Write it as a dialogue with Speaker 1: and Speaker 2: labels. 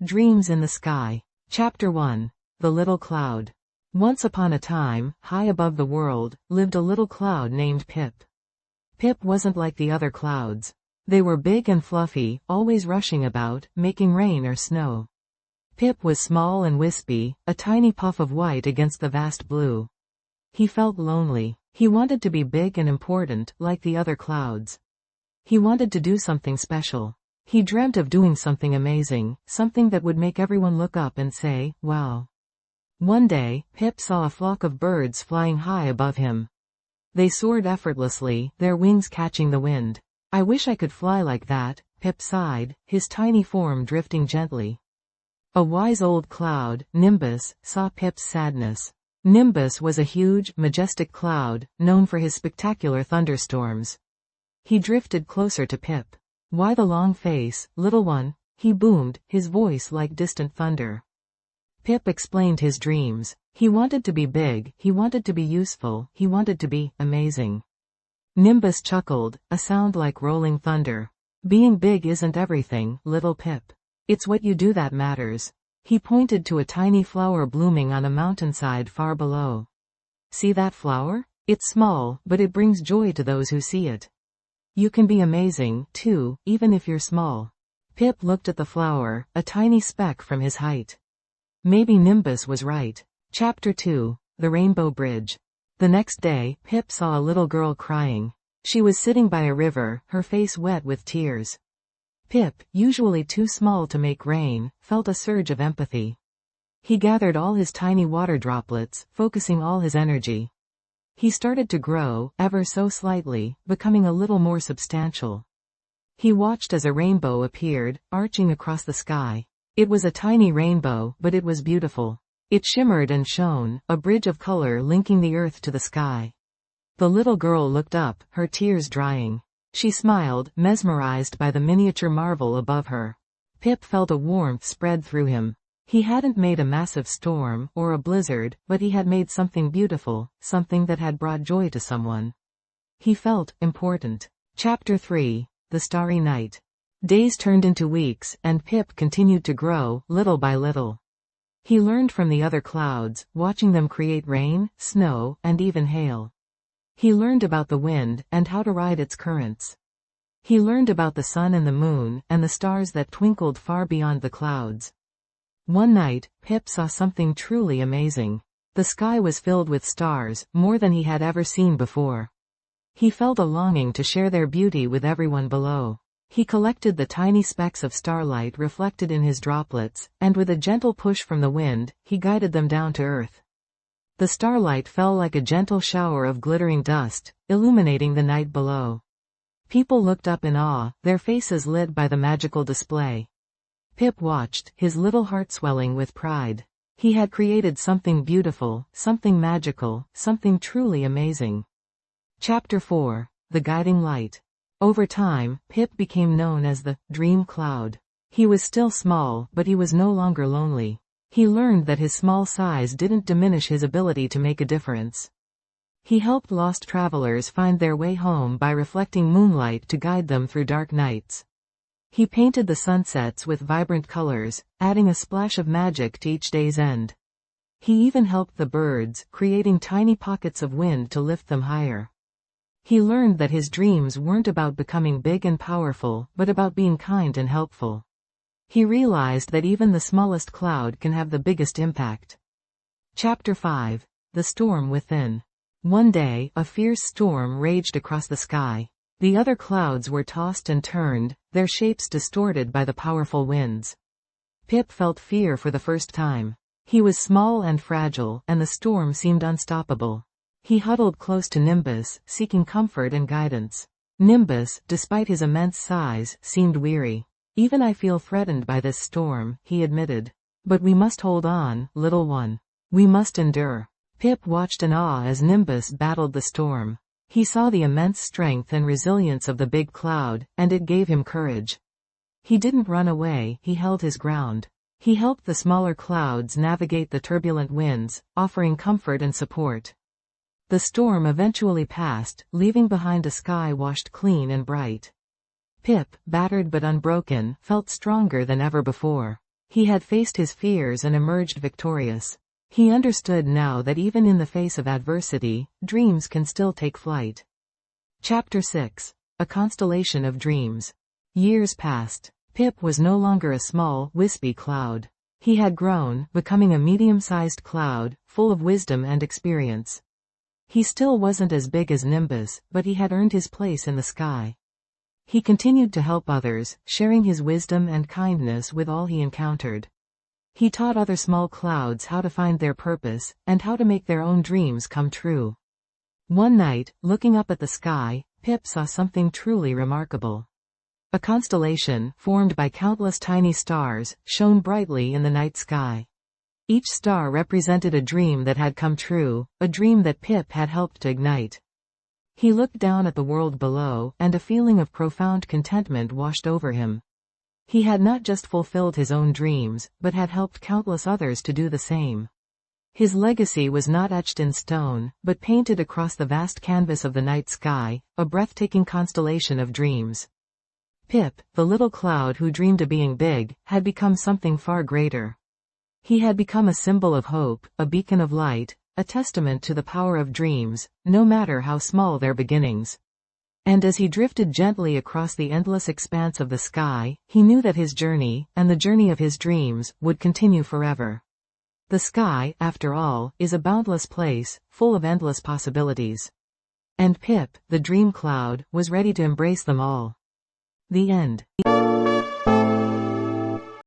Speaker 1: Dreams in the Sky. Chapter 1. The Little Cloud. Once upon a time, high above the world, lived a little cloud named Pip. Pip wasn't like the other clouds. They were big and fluffy, always rushing about, making rain or snow. Pip was small and wispy, a tiny puff of white against the vast blue. He felt lonely. He wanted to be big and important, like the other clouds. He wanted to do something special. He dreamt of doing something amazing, something that would make everyone look up and say, "Wow." One day, Pip saw a flock of birds flying high above him. They soared effortlessly, their wings catching the wind. "I wish I could fly like that," Pip sighed, his tiny form drifting gently. A wise old cloud, Nimbus, saw Pip's sadness. Nimbus was a huge, majestic cloud, known for his spectacular thunderstorms. He drifted closer to Pip. "Why the long face, little one?" he boomed, his voice like distant thunder. Pip explained his dreams. He wanted to be big, he wanted to be useful, he wanted to be amazing. Nimbus chuckled, a sound like rolling thunder. "Being big isn't everything, little Pip. It's what you do that matters." He pointed to a tiny flower blooming on a mountainside far below. "See that flower? It's small, but it brings joy to those who see it. You can be amazing, too, even if you're small." Pip looked at the flower, a tiny speck from his height. Maybe Nimbus was right. Chapter 2. The Rainbow Bridge. The next day, Pip saw a little girl crying. She was sitting by a river, her face wet with tears. Pip, usually too small to make rain, felt a surge of empathy. He gathered all his tiny water droplets, focusing all his energy. He started to grow, ever so slightly, becoming a little more substantial. He watched as a rainbow appeared, arching across the sky. It was a tiny rainbow, but it was beautiful. It shimmered and shone, a bridge of color linking the earth to the sky. The little girl looked up, her tears drying. She smiled, mesmerized by the miniature marvel above her. Pip felt a warmth spread through him. He hadn't made a massive storm, or a blizzard, but he had made something beautiful, something that had brought joy to someone. He felt important. Chapter 3. The Starry Night. Days turned into weeks, and Pip continued to grow, little by little. He learned from the other clouds, watching them create rain, snow, and even hail. He learned about the wind, and how to ride its currents. He learned about the sun and the moon, and the stars that twinkled far beyond the clouds. One night, Pip saw something truly amazing. The sky was filled with stars, more than he had ever seen before. He felt a longing to share their beauty with everyone below. He collected the tiny specks of starlight reflected in his droplets, and with a gentle push from the wind, he guided them down to earth. The starlight fell like a gentle shower of glittering dust, illuminating the night below. People looked up in awe, their faces lit by the magical display. Pip watched, his little heart swelling with pride. He had created something beautiful, something magical, something truly amazing. Chapter 4. The Guiding Light. Over time, Pip became known as the Dream Cloud. He was still small, but he was no longer lonely. He learned that his small size didn't diminish his ability to make a difference. He helped lost travelers find their way home by reflecting moonlight to guide them through dark nights. He painted the sunsets with vibrant colors, adding a splash of magic to each day's end. He even helped the birds, creating tiny pockets of wind to lift them higher. He learned that his dreams weren't about becoming big and powerful, but about being kind and helpful. He realized that even the smallest cloud can have the biggest impact. Chapter 5. The Storm Within. One day, a fierce storm raged across the sky. The other clouds were tossed and turned, their shapes distorted by the powerful winds. Pip felt fear for the first time. He was small and fragile, and the storm seemed unstoppable. He huddled close to Nimbus, seeking comfort and guidance. Nimbus, despite his immense size, seemed weary. "Even I feel threatened by this storm," he admitted. "But we must hold on, little one. We must endure." Pip watched in awe as Nimbus battled the storm. He saw the immense strength and resilience of the big cloud, and it gave him courage. He didn't run away, he held his ground. He helped the smaller clouds navigate the turbulent winds, offering comfort and support. The storm eventually passed, leaving behind a sky washed clean and bright. Pip, battered but unbroken, felt stronger than ever before. He had faced his fears and emerged victorious. He understood now that even in the face of adversity, dreams can still take flight. Chapter 6. A Constellation of Dreams. Years passed. Pip was no longer a small, wispy cloud. He had grown, becoming a medium-sized cloud, full of wisdom and experience. He still wasn't as big as Nimbus, but he had earned his place in the sky. He continued to help others, sharing his wisdom and kindness with all he encountered. He taught other small clouds how to find their purpose, and how to make their own dreams come true. One night, looking up at the sky, Pip saw something truly remarkable. A constellation, formed by countless tiny stars, shone brightly in the night sky. Each star represented a dream that had come true, a dream that Pip had helped to ignite. He looked down at the world below, and a feeling of profound contentment washed over him. He had not just fulfilled his own dreams, but had helped countless others to do the same. His legacy was not etched in stone, but painted across the vast canvas of the night sky, a breathtaking constellation of dreams. Pip, the little cloud who dreamed of being big, had become something far greater. He had become a symbol of hope, a beacon of light, a testament to the power of dreams, no matter how small their beginnings. And as he drifted gently across the endless expanse of the sky, he knew that his journey, and the journey of his dreams, would continue forever. The sky, after all, is a boundless place, full of endless possibilities. And Pip, the dream cloud, was ready to embrace them all. The end.